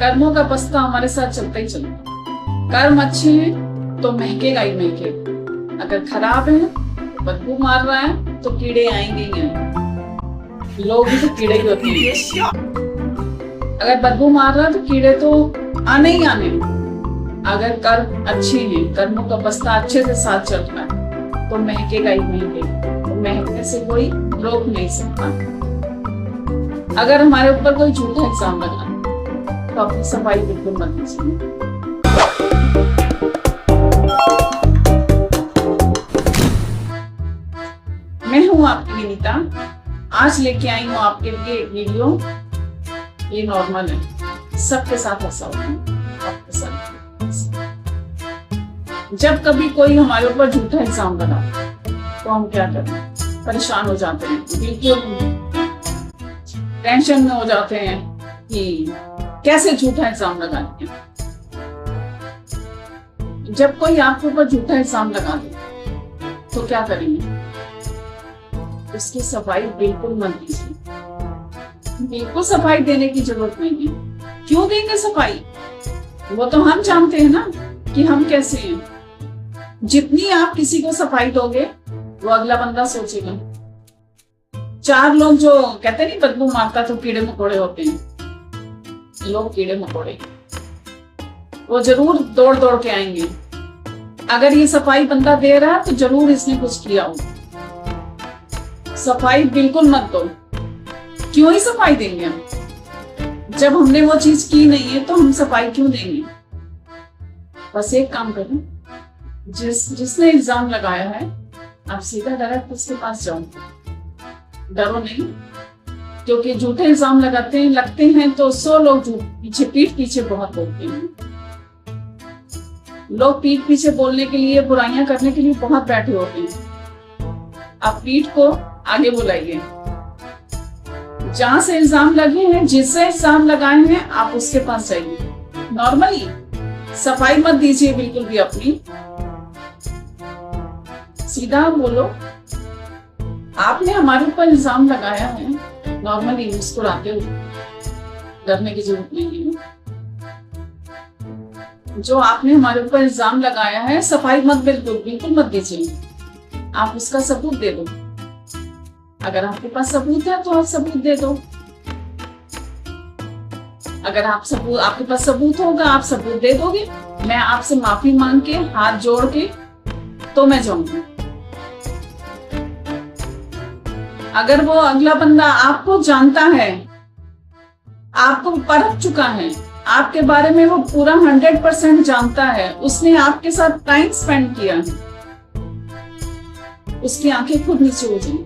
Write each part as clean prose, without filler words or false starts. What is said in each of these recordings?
कर्मों का बस्ता हमारे साथ चलता ही चलता। कर्म अच्छे हैं तो महकेगा ही महकेगा, अगर खराब है तो बदबू मार रहा है तो कीड़े आएंगे ही आएंगे। लोग भी तो कीड़े ही होते हैं, अगर बदबू मार रहा है तो कीड़े तो आने ही आने। अगर कर्म अच्छे हैं, कर्मों का बस्ता अच्छे से साथ चल रहा है तो महकेगा ही महकेगा, तो महकने से कोई रोक नहीं सकता। अगर हमारे ऊपर कोई झूठा इल्जाम लगा तो अपनी सफाई बिल्कुल मत कीजिए। मैं हूँ आपकी विनीता, आज लेके आई हूँ आपके लिए एक वीडियो। ये नॉर्मल है, सबके साथ ऐसा होता है, आपके साथ। जब कभी कोई हमारे ऊपर झूठा इल्जाम लगा तो हम क्या करें, परेशान हो जाते हैं, बिल्कुल टेंशन में हो जाते हैं कि कैसे झूठा इल्जाम लगाएंगे। जब कोई आपके ऊपर झूठा इल्जाम लगा दे तो क्या करेंगे, उसकी सफाई बिल्कुल मत दीजिए। बिल्कुल सफाई देने की जरूरत नहीं है। क्यों देंगे सफाई, वो तो हम जानते हैं ना कि हम कैसे हैं। जितनी आप किसी को सफाई दोगे वो अगला बंदा सोचेगा। चार लोग जो कहते नहीं बदबू मारता तो कीड़े मकोड़े होते हैं, लोग कीड़े मकोड़े, वो जरूर दौड़ दौड़ के आएंगे। अगर ये सफाई बंदा दे रहा है तो जरूर इसने कुछ किया हो। सफाई बिल्कुल मत दो। क्यों ही सफाई देंगे हम, जब हमने वो चीज की नहीं है तो हम सफाई क्यों देंगे। बस एक काम करो, जिसने इल्जाम लगाया है आप सीधा डायरेक्ट उसके पास जाओ, डरो नहीं। क्योंकि झूठे इल्जाम लगते हैं तो 100 लोग पीठ पीछे बहुत बोलते हैं। लोग पीठ पीछे बोलने के लिए, बुराइयां करने के लिए बहुत बैठे होते हैं। आप पीठ को आगे बुलाइए। जहां से इल्जाम लगे हैं, जिससे इल्जाम लगाए हैं, आप उसके पास जाइए। नॉर्मली सफाई मत दीजिए बिल्कुल भी अपनी, सीधा बोलो आपने हमारे ऊपर इल्जाम लगाया है। नॉर्मली मुस्कुराते हुए, डरने की जरूरत नहीं है। जो आपने हमारे ऊपर इल्जाम लगाया है, सफाई मत बिल्कुल मत दीजिए। आप उसका सबूत दे दो। अगर आपके पास सबूत है तो आप सबूत दे दो। अगर आपके पास सबूत होगा, आप सबूत दे दोगे, मैं आपसे माफी मांग के, हाथ जोड़ के तो मैं जाऊंगी। अगर वो अगला बंदा आपको जानता है, आपको परख चुका है, आपके baरे में वो पूरा 100% जानता है, उसने आपके साथ टाइम स्पेंड किया है, उसकी आंखें खुद नीचे हो जाएंगी।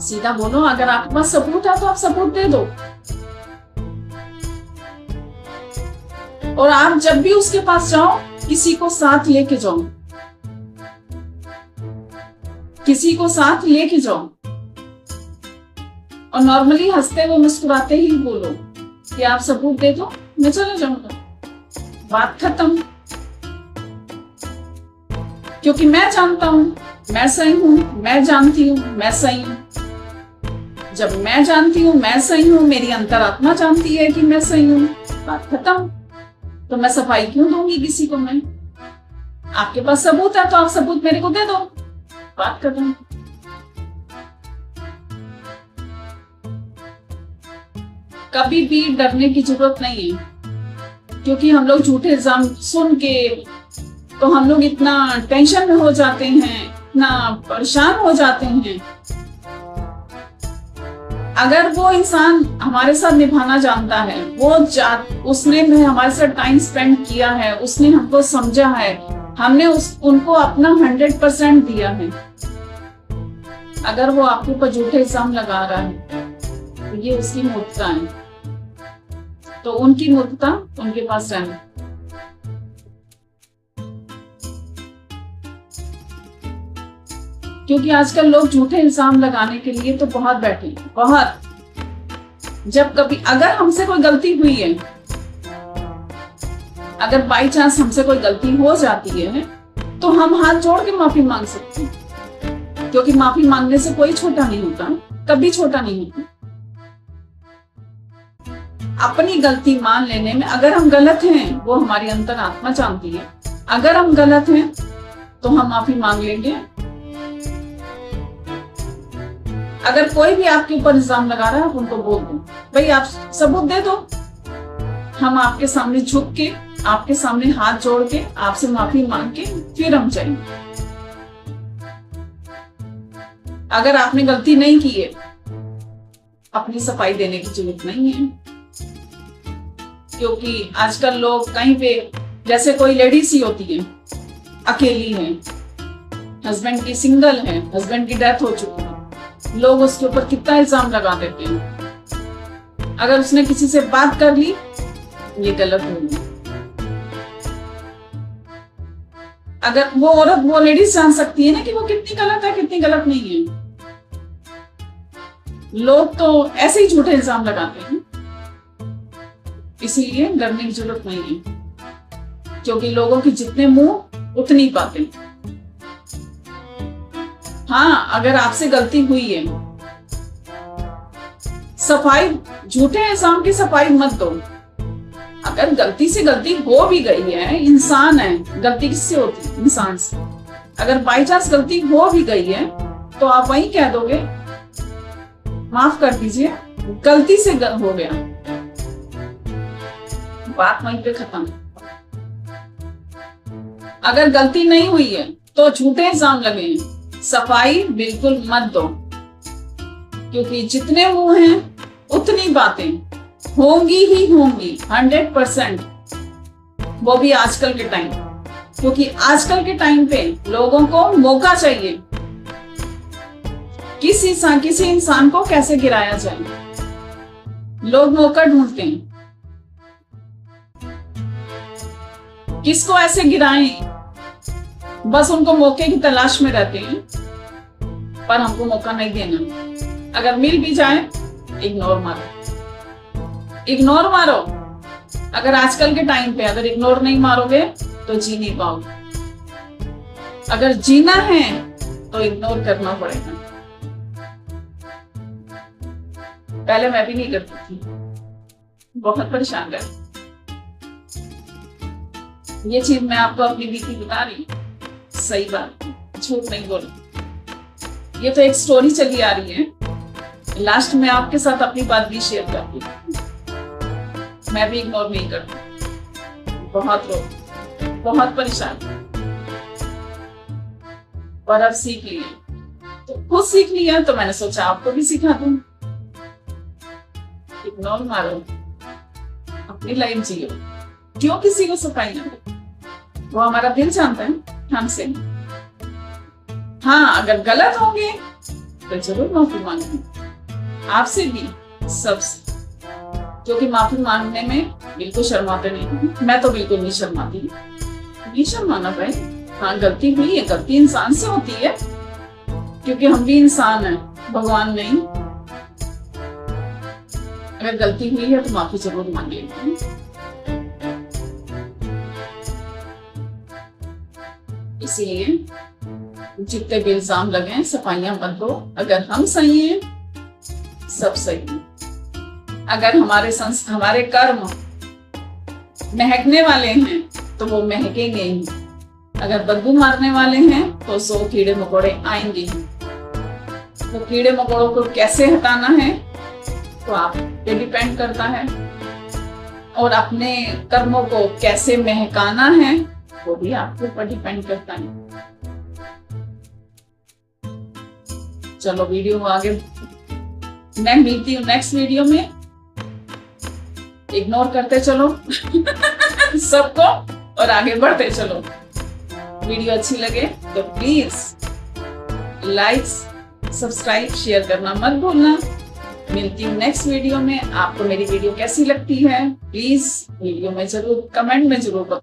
सीधा बोलो, अगर आपके पास सबूत है तो आप सबूत दे दो। और आप जब भी उसके पास जाओ, किसी को साथ लेके जाओ, किसी को साथ लेके जाओ। और नॉर्मली हंसते हुए मुस्कुराते ही बोलो कि आप सबूत दे दो, मैं चला जाऊंगा, बात खत्म। क्योंकि मैं जानता हूं मैं सही हूं, मैं जानती हूं मैं सही हूं। जब मैं जानती हूं मैं सही हूं, मेरी अंतरात्मा जानती है कि मैं सही हूं, बात खत्म। तो मैं सफाई क्यों दूंगी किसी को। मैं, आपके पास सबूत है तो आप सबूत मेरे को दे दो, बात कर रहा हूं। कभी भी डरने की जरूरत नहीं है, क्योंकि हम लोग झूठे इल्जाम सुन के तो हम लोग इतना टेंशन में हो जाते हैं, इतना परेशान हो जाते हैं। अगर वो इंसान हमारे साथ निभाना जानता है, उसने हमारे साथ टाइम स्पेंड किया है, उसने हमको समझा है, हमने उनको अपना 100% दिया है। अगर वो आपके ऊपर झूठे इल्जाम लगा रहा है तो ये उसकी मूर्खता है, तो उनकी मूर्खता उनके पास रहना। क्योंकि आजकल लोग झूठे इल्जाम लगाने के लिए तो बहुत बैठे हैं, बहुत। जब कभी अगर हमसे कोई गलती हुई है, अगर बाई चांस हमसे कोई गलती हो जाती है तो हम हाथ जोड़ के माफी मांग सकते हैं, क्योंकि माफी मांगने से कोई छोटा नहीं होता, कभी छोटा नहीं होता। अपनी गलती मान लेने में, अगर हम गलत हैं वो हमारी अंतरात्मा जानती है, अगर हम गलत हैं तो हम माफी मांग लेंगे। अगर कोई भी आपके ऊपर इल्जाम लगा रहा है आप उनको बोल दो, भाई आप सबूत दे दो, हम आपके सामने झुक के, आपके सामने हाथ जोड़ के, आपसे माफी मांग के फिर हम जाएंगे। अगर आपने गलती नहीं की है, अपनी सफाई देने की जरूरत नहीं है, क्योंकि आजकल लोग कहीं पे, जैसे कोई लेडीज ही होती है, अकेली है, हस्बैंड की सिंगल है, हस्बैंड की डेथ हो चुकी है, लोग उसके ऊपर कितना इल्जाम लगा देते हैं। अगर उसने किसी से बात कर ली, ये गलत होगी। अगर वो औरत, वो लेडीज जान सकती है ना कि वो कितनी गलत है, कितनी गलत नहीं है। लोग तो ऐसे ही झूठे इल्जाम लगाते हैं, इसीलिए डरने की जरूरत नहीं है, क्योंकि लोगों के जितने मुंह उतनी बातें। हाँ, अगर आपसे गलती हुई है, सफाई, झूठे इल्जाम की सफाई मत दो। अगर गलती से गलती हो भी गई है, इंसान है, गलती किससे होती है? इंसान से। अगर बाई चांस गलती हो भी गई है तो आप वही कह दोगे, माफ कर दीजिए, गलती से हो गया, बात वहीं पे खत्म। अगर गलती नहीं हुई है तो झूठे इल्जाम लगे हैं, सफाई बिल्कुल मत दो, क्योंकि जितने मुंह हैं उतनी बातें होंगी ही होंगी, 100%। वो भी आजकल के टाइम, क्योंकि आजकल के टाइम पे लोगों को मौका चाहिए, किसी इंसान को कैसे गिराया जाए। लोग मौका ढूंढते हैं, किसको ऐसे गिराएं, बस उनको मौके की तलाश में रहते हैं, पर हमको मौका नहीं देना। अगर मिल भी जाए, इग्नोर मारो, इग्नोर मारो। अगर आजकल के टाइम पे अगर इग्नोर नहीं मारोगे तो जी नहीं पाओगे। अगर जीना है तो इग्नोर करना पड़ेगा। पहले मैं भी नहीं करती थी, बहुत परेशान रहती। ये चीज मैं आपको अपनी बीती बता रही, सही बात, झूठ नहीं बोल। ये तो एक स्टोरी चली आ रही है, लास्ट में आपके साथ अपनी बात भी शेयर करती हूँ। मैं भी इग्नोर नहीं करती, बहुत रो, बहुत परेशान, पर अब सीख लिया, तो खुद सीख लिया तो मैंने सोचा आपको भी सिखा दूं। इग्नोर मारो, अपनी लाइफ जियो, क्यों किसी को सफाई ना दो। वो हमारा दिल जानता है हमसे। हाँ, अगर गलत होंगे तो जरूर माफी मांगें, आपसे भी, सबसे, क्योंकि माफी मांगने में बिल्कुल शर्माते नहीं। मैं तो बिल्कुल नहीं शर्माती, नहीं शर्माना भाई। हाँ, गलती हुई है, गलती इंसान से होती है, क्योंकि हम भी इंसान हैं, भगवान नहीं। अगर गलती हुई है तो माफी जरूर मांगेंगे। इसीलिए जितने भी इल्जाम लगे, सफाइयां मत दो। अगर हम सही हैं, सब सही हैं। अगर हमारे कर्म महकने वाले हैं तो वो महकेंगे ही। अगर बदबू मारने वाले हैं तो 100 कीड़े मकोड़े आएंगे। तो कीड़े मकोड़ों को कैसे हटाना है तो आप पे डिपेंड करता है, और अपने कर्मों को कैसे महकाना है वो भी आपके ऊपर डिपेंड करता है। चलो वीडियो आगे मैं मिलती हूँ नेक्स्ट वीडियो में। इग्नोर करते चलो सबको और आगे बढ़ते चलो। वीडियो अच्छी लगे तो प्लीज लाइक, सब्सक्राइब, शेयर करना मत भूलना। मिलती हूँ नेक्स्ट वीडियो में। आपको मेरी वीडियो कैसी लगती है प्लीज वीडियो में जरूर कमेंट में जरूर बताओ।